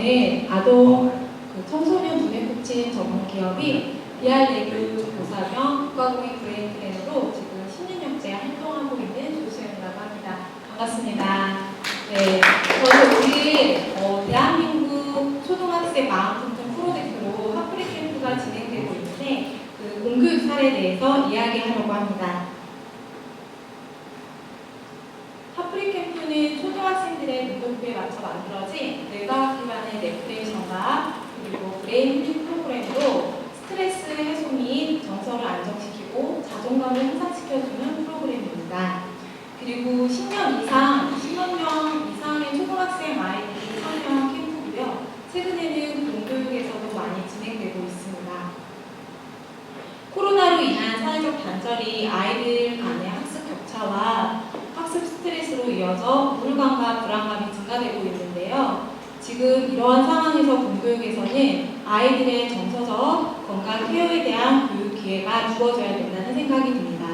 캠프라는 아동 청소년 눈에 꽂힌 전문 기업이 리알레뷰 조사명 국가공익 브레인 트레이너로 지금 10년째 활동하고 있는 조수연이라고 합니다. 반갑습니다. 네, 저는 오늘 대한민국 초등학생 마음통통 프로젝트로 핫프리 캠프가 진행되고 있는데 그 공교육 사례에 대해서 이야기하려고 합니다. 핫프리 캠프는 초등학생들의 눈높이에 맞춰 만들어진 뇌과학 기반의 레크레이션과 그리고 브레인 힐링 프로그램으로 스트레스 해소 및 정서를 안정시키고 자존감을 향상시켜주는 프로그램입니다. 그리고 10년 이상의 초등학생 아이들이 참여한 캠프고요. 최근에는 공교육에서도 많이 진행되고 있습니다. 코로나로 인한 사회적 단절이 아이들 간의 학습 격차와 학습 스트레스로 이어져 우울감과 불안감이 증가되고 있는데요. 지금 이러한 상황에서 공교육에서는 아이들의 정서적 건강 케어에 대한 교육 기회가 주어져야 된다는 생각이 듭니다.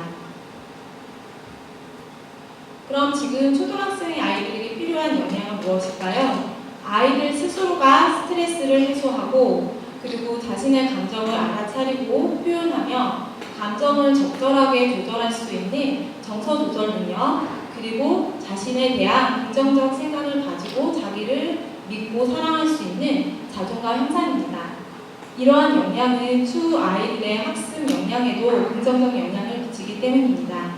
그럼 지금 초등학생 아이들에게 필요한 역량은 무엇일까요? 아이들 스스로가 스트레스를 해소하고 그리고 자신의 감정을 알아차리고 표현하며 감정을 적절하게 조절할 수 있는 정서 조절 능력, 그리고 자신에 대한 긍정적 생각을 가지고 자기를 믿고 사랑할 수 있는 자존감 향상입니다. 이러한 역량은 추후 아이들의 학습 역량에도 긍정적 영향을 미치기 때문입니다.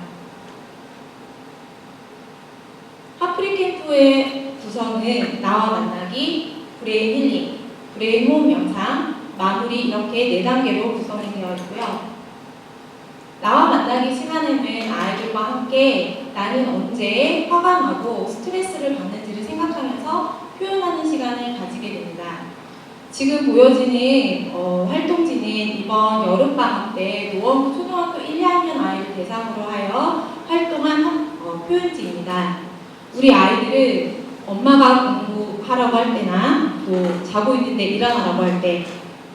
핫프리 캠프의 구성은 나와 만나기, 브레인 힐링, 브레인 호흡 명상, 마무리 이렇게 4단계로 구성이 되어 있고요. 나와 만나기 시간에는 아이들과 함께 나는 언제 화가 나고 스트레스를 받는지를 생각하면서 표현하는 시간을 가지게 됩니다. 지금 보여지는 활동지는 이번 여름방학 때 노원구 초등학교 1, 2학년 아이들 대상으로 하여 활동한 표현지입니다. 우리 아이들은 엄마가 공부하라고 할 때나 또 자고 있는데 일어나라고 할 때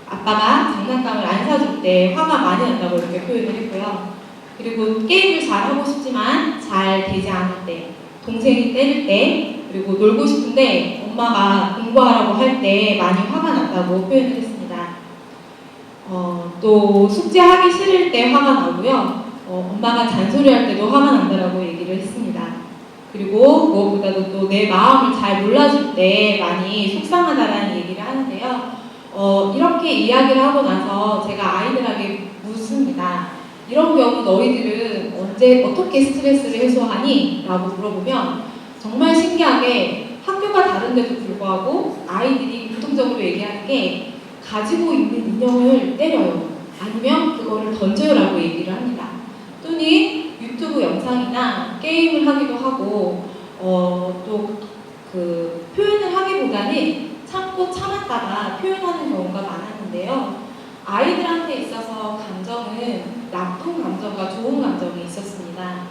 아빠가 장난감을 안 사줄 때 화가 많이 난다고 이렇게 표현을 했고요. 그리고 게임을 잘 하고 싶지만 잘 되지 않을 때, 동생이 때릴 때, 그리고 놀고 싶은데 엄마가 공부하라고 할 때 많이 화가 난다고 표현을 했습니다. 또 숙제하기 싫을 때 화가 나고요. 엄마가 잔소리할 때도 화가 난다라고 얘기를 했습니다. 그리고 무엇보다도 또 내 마음을 잘 몰라줄 때 많이 속상하다라는 얘기를 하는데요. 이렇게 이야기를 하고 나서 제가 아이들에게 묻습니다. 이런 경우 너희들은 언제 어떻게 스트레스를 해소하니? 라고 물어보면 정말 신기하게 학교가 다른데도 불구하고 아이들이 공통적으로 얘기하는 게 가지고 있는 인형을 때려요. 아니면 그거를 던져요 라고 얘기를 합니다. 또는 유튜브 영상이나 게임을 하기도 하고 또 그 표현을 하기보다는 참고 참았다가 표현하는 경우가 많았는데요. 아이들한테 있어서 감정은 나쁜 감정과 좋은 감정이 있었습니다.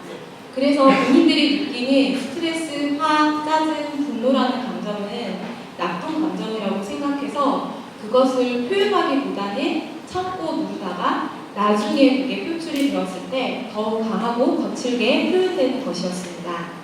그래서 본인들이 느끼는 스트레스, 화, 짜증, 분노라는 감정은 나쁜 감정이라고 생각해서 그것을 표현하기보다는 참고 누르다가 나중에 그게 표출이 되었을 때 더욱 강하고 거칠게 표현되는 것이었습니다.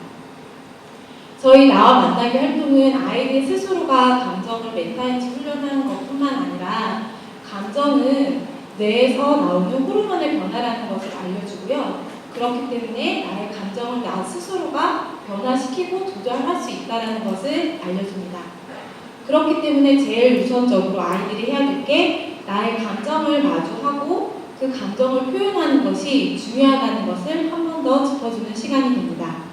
저희 나와 만나기 활동은 아이들 스스로가 감정을 메타인지 훈련하는 것뿐만 아니라 감정은 뇌에서 나오는 호르몬의 변화라는 것을 알려주고요. 그렇기 때문에 나의 감정을 나 스스로가 변화시키고 조절할 수 있다는 것을 알려줍니다. 그렇기 때문에 제일 우선적으로 아이들이 해야 될 게 나의 감정을 마주하고 그 감정을 표현하는 것이 중요하다는 것을 한 번 더 짚어주는 시간이 됩니다.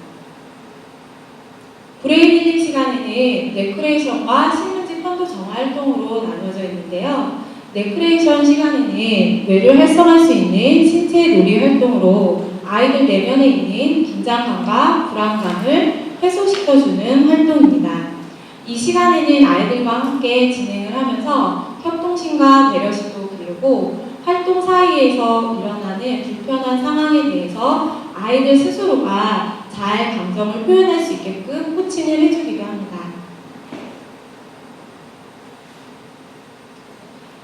브레인 힐링 시간에는 레크레이션과 신문지 편도 정화 활동으로 나눠져 있는데요. 레크레이션 시간에는 뇌를 활성화할 수 있는 신체 놀이 활동으로 아이들 내면에 있는 긴장감과 불안감을 해소시켜주는 활동입니다. 이 시간에는 아이들과 함께 진행을 하면서 협동심과 배려심도 기르고 활동 사이에서 일어나는 불편한 상황에 대해서 아이들 스스로가 잘 감정을 표현할 수 있게끔 코칭을 해주기도 합니다.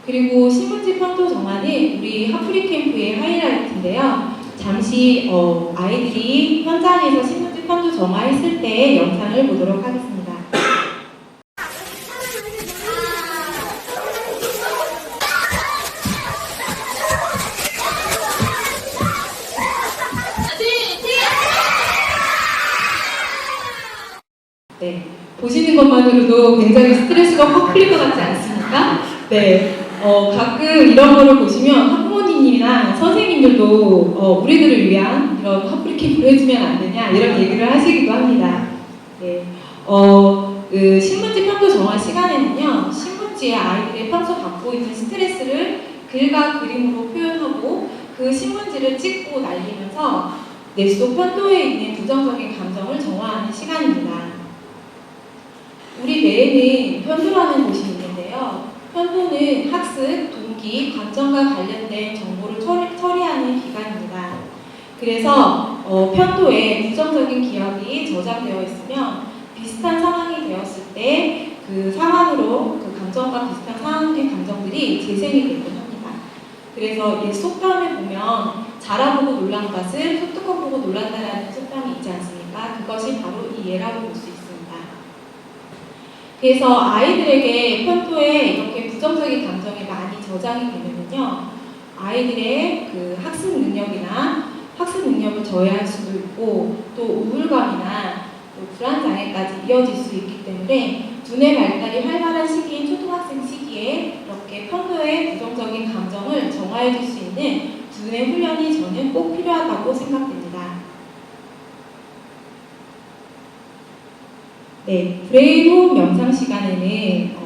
그리고 신문지 편도 정화는 우리 핫프리 캠프의 하이라이트인데요. 잠시 아이들이 현장에서 신문지 편도 정화했을 때의 영상을 보도록 하겠습니다. 네, 보시는 것만으로도 굉장히 스트레스가 확 풀릴 것 같지 않습니까? 네, 가끔 이런 거를 보시면 학부모님이나 선생님들도 우리들을 위한 이런 커플 캠프를 해주면 안 되냐 이런 얘기를 하시기도 합니다. 네, 그 신문지 편도 정할 시간에는요, 신문지에 아이들의 평소 갖고 있는 스트레스를 글과 그림으로 표현하고 그 신문지를 찍고 날리면서 내 속 편도에 있는 부정적인 감정을 정화하는 시간입니다. 우리 뇌에는 편도라는 곳이 있는데요. 편도는 학습, 동기, 감정과 관련된 정보를 처리하는 기관입니다. 그래서 편도에 부정적인 기억이 저장되어 있으면 비슷한 상황이 되었을 때 그 상황으로 그 감정과 비슷한 상황의 감정들이 재생이 되곤 합니다. 그래서 옛 속담에 보면 자라보고 놀란 것을 소뚜껑 보고 놀란다라는 속담이 있지 않습니까? 그것이 바로 이 예라고 볼 수 있습니다. 그래서 아이들에게 편도에 이렇게 부정적인 감정이 많이 저장이 되면요, 아이들의 그 학습 능력을 저해할 수도 있고 또 우울감이나 또 불안 장애까지 이어질 수 있기 때문에 두뇌 발달이 활발한 시기인 초등학생 시기에 이렇게 편도의 부정적인 감정을 정화해 줄 수 있는 두뇌 훈련이 저는 꼭 필요하다고 생각됩니다. 네, 브레인 호흡 명상 시간에는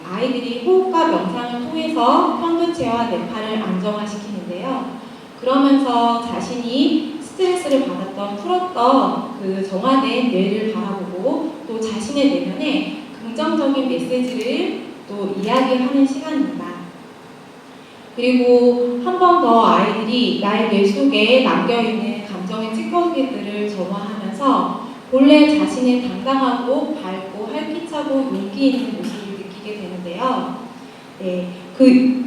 아이들이 호흡과 명상을 통해서 편도체와 뇌파를 안정화시키는데요. 그러면서 자신이 스트레스를 받았던, 풀었던 그 정화된 뇌를 바라보고 또 자신의 내면에 긍정적인 메시지를 또 이야기하는 시간입니다. 그리고 한 번 더 아이들이 나의 뇌 속에 남겨있는 감정의 찌꺼기들을 점화하면서 본래 자신의 당당하고 밝고 활기차고 용기 있는 모습을 느끼게 되는데요. 네,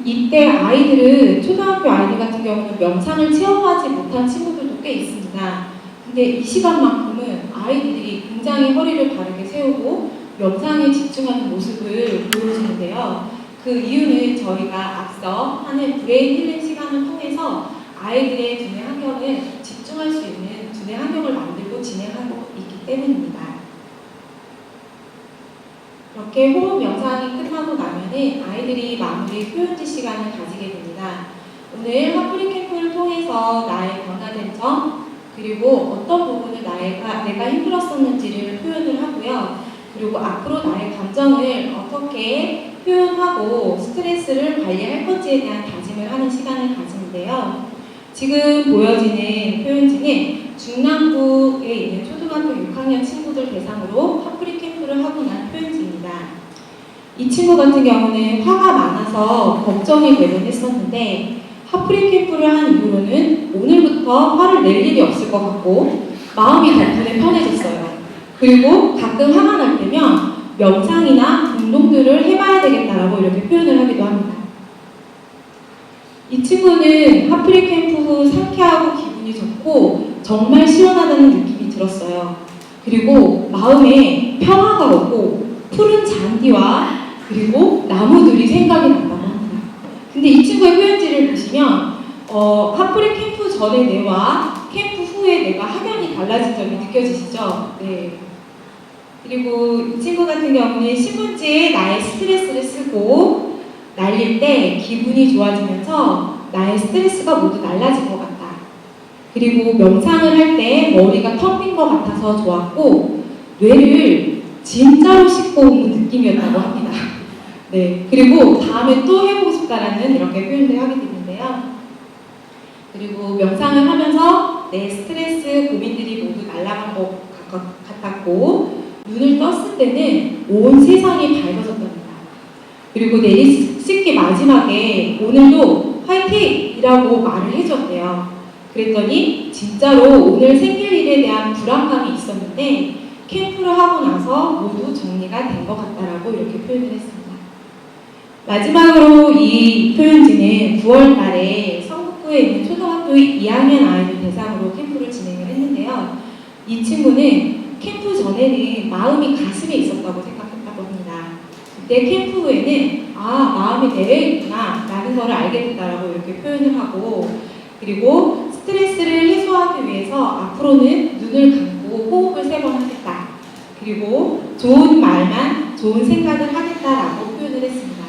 이때 아이들은 초등학교 아이들 같은 경우는 명상을 체험하지 못한 친구들도 꽤 있습니다. 근데 이 시간만큼은 아이들이 굉장히 허리를 바르게 세우고 명상에 집중하는 모습을 보여주는데요. 그 이유는 저희가 앞서 하는 브레인 힐링 시간을 통해서 아이들의 두뇌 환경을 집중할 수 있는 두뇌 환경을 만들고 진행하고 있기 때문입니다. 이렇게 호흡 명상이 끝나고 나면은 아이들이 마무리 표현지 시간을 가지게 됩니다. 오늘 화풀이 캠프를 통해서 나의 변화된 점, 그리고 어떤 부분을 내가 힘들었었는지를 표현을 하고요. 그리고 앞으로 나의 감정을 어떻게 표현하고 스트레스를 관리할 건지에 대한 다짐을 하는 시간을 가지는데요. 지금 보여지는 표현지는 중랑구에 있는 초등학교 6학년 친구들 대상으로 화풀이 캠프를 하고 난 표현지입니다. 이 친구 같은 경우는 화가 많아서 걱정이 되곤 했었는데 화풀이 캠프를 한 이후로는 오늘부터 화를 낼 일이 없을 것 같고 마음이 덕분에 편해졌어요. 그리고 가끔 화가 날 때면 명상이나 운동들을 해봐야 되겠다라고 이렇게 표현을 하기도 합니다. 이 친구는 화풀이 캠프 후 상쾌하고 기분이 좋고 정말 시원하다는 느낌이 들었어요. 그리고 마음에 평화가 오고 푸른 잔디와 그리고 나무들이 생각이 난다고 합니다. 근데 이 친구의 표현지를 보시면 화풀이 캠프 전의 뇌와 캠프 후의 뇌가 확연히 달라진 점이 느껴지시죠? 네. 그리고 이 친구 같은 경우는 신문지에 나의 스트레스를 쓰고 날릴 때 기분이 좋아지면서 나의 스트레스가 모두 날라진 것 같다. 그리고 명상을 할 때 머리가 텅 빈 것 같아서 좋았고 뇌를 진짜로 씻고 온 느낌이었다고 합니다. 네, 그리고 다음에 또 해보고 싶다라는 이렇게 표현을 하게 되는데요. 그리고 명상을 하면서 내 스트레스, 고민들이 모두 날아간 것 같았고 눈을 떴을 때는 온 세상이 밝아졌답니다. 그리고 내리 씻기 마지막에 오늘도 화이팅이라고 말을 해줬대요. 그랬더니 진짜로 오늘 생길 일에 대한 불안감이 있었는데 캠프를 하고 나서 모두 정리가 된 것 같다라고 이렇게 표현을 했습니다. 마지막으로 이 표현지는 9월 달에 성북구에 있는 초등학교 2학년 아이들 대상으로 캠프를 진행을 했는데요. 이 친구는 캠프 전에는 마음이 가슴에 있었다고 생각했다고 합니다. 그때 캠프 후에는 마음이 내외에 있구나 라는 것을 알게 됐다라고 이렇게 표현을 하고 그리고 스트레스를 해소하기 위해서 앞으로는 눈을 감고 호흡을 3번 하겠다. 그리고 좋은 말만, 좋은 생각을 하겠다라고 표현을 했습니다.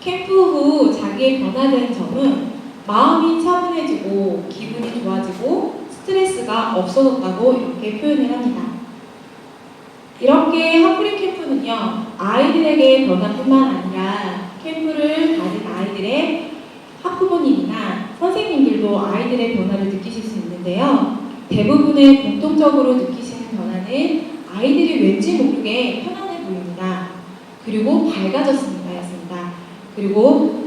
캠프 후 자기의 변화된 점은 마음이 차분해지고 기분이 좋아지고 스트레스가 없어졌다고 이렇게 표현을 합니다. 이렇게 하프리 캠프는요, 아이들에게 변화뿐만 아니라 캠프를 가진 아이들의 학부모님이나 선생님들도 아이들의 변화를 느끼실 수 있는데요. 대부분의 공통적으로 느끼시는 변화는 아이들이 왠지 모르게 편안해 보입니다. 그리고 밝아졌습니다. 였습니다. 그리고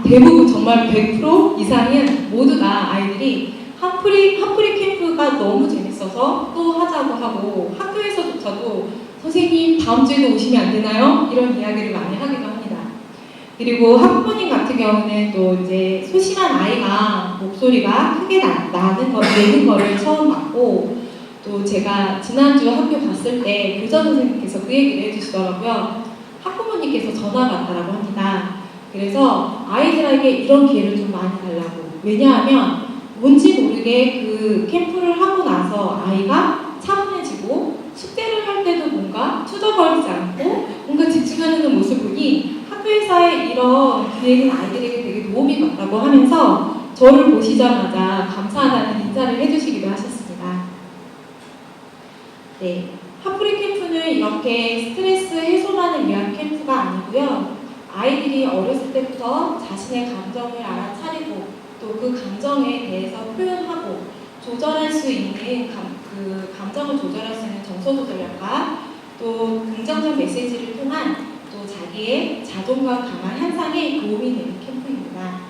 대부분 정말 100% 이상은 모두 다 아이들이 하프리 캠프가 너무 재밌어서 또 하자고 하고 학교에서조차도 선생님 다음 주에도 오시면 안 되나요? 이런 이야기를 많이 하기도 합니다. 그리고 학부모님 같은 경우는 또 이제 소심한 아이가 목소리가 크게 내는 거를 처음 봤고, 또 제가 지난주 학교 갔을 때 교장 선생님께서 그 얘기를 해주시더라고요. 학부모님께서 전화가 왔다라고 합니다. 그래서 아이들에게 이런 기회를 좀 많이 달라고. 왜냐하면 뭔지 모르게 그 캠프를 하고 나서 아이가 차분해지고 숙제를 할 때도 뭔가 투덜거리지 않고 뭔가 집중하는 모습을 보니 학교에서의 이런 기회는 아이들에게 되게 도움이 됐다고 하면서 저를 보시자마자 감사하다는 인사를 해주시기도 하셨습니다. 네, 하프리 캠프는 이렇게 스트레스 해소만을 위한 캠프가 아니고요. 아이들이 어렸을 때부터 자신의 감정을 알아차리고 또 그 감정에 대해서 표현하고 조절할 수 있는 그 감정을 조절할 수 있는 정서조절력과 또 긍정적 메시지를 통한 또 자기의 자존감 강화 향상에 도움이 되는 캠프입니다.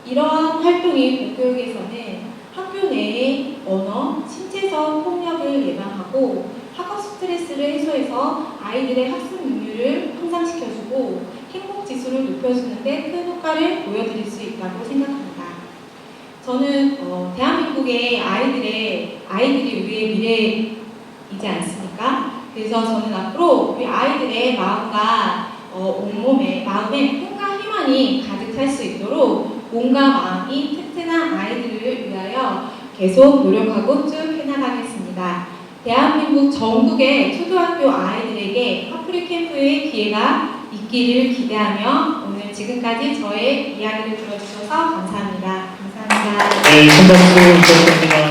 이러한 활동이 공교육에서는 학교 내의 언어, 신체적 폭력을 예방하고 학업 스트레스를 해소해서 아이들의 학습 능률을 향상시켜주고 행복 지수를 높여주는 데 큰 효과를 보여드릴 수 있다고 생각합니다. 저는 대한민국의 아이들이 우리의 미래이지 않습니까? 그래서 저는 앞으로 우리 아이들의 마음과 온몸에 마음에 꿈과 희망이 가득 찰 수 있도록 몸과 마음이 튼튼한 아이들을 위하여 계속 노력하고 쭉 해나가겠습니다. 대한민국 전국의 초등학교 아이들에게 하프리 캠프의 기회가 있기를 기대하며 오늘 지금까지 저의 이야기를 들어주셔서 감사합니다. 감사합니다. 네, 큰 박수 부탁드립니다.